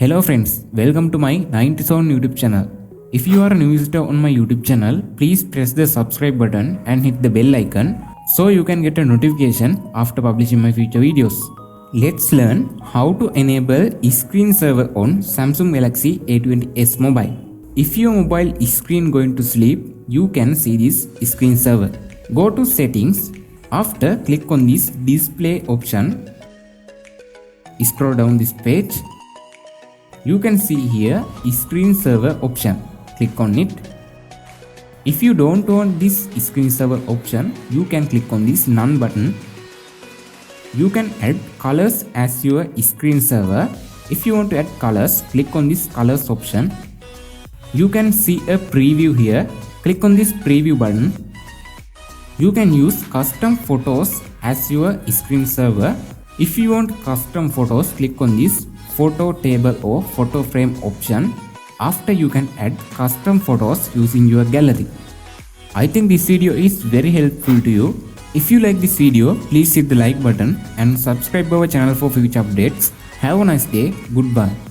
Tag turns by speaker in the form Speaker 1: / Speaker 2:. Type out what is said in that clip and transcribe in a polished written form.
Speaker 1: Hello friends, welcome to my 90s YouTube channel. If you are a new visitor on my YouTube channel, please press the subscribe button and hit the bell icon so you can get a notification after publishing my future videos. Let's learn how to enable screen saver on Samsung Galaxy A20s mobile. If your mobile is screen going to sleep, you can see this screen saver. Go to settings. After, click on this display option. Scroll down this page. You can see here screen saver option. Click on it. If you don't want this screen saver option, you can click on this none button. You can add colors as your screen saver. If you want to add colors, click on this colors option. You can see a preview here. Click on this preview button. You can use custom photos as your screen saver. If you want custom photos, click on this photo table or photo frame option. After, you can add custom photos using your gallery. I think this video is very helpful to you. If you like this video, please hit the like button and subscribe our channel for future updates. Have a nice day. Goodbye.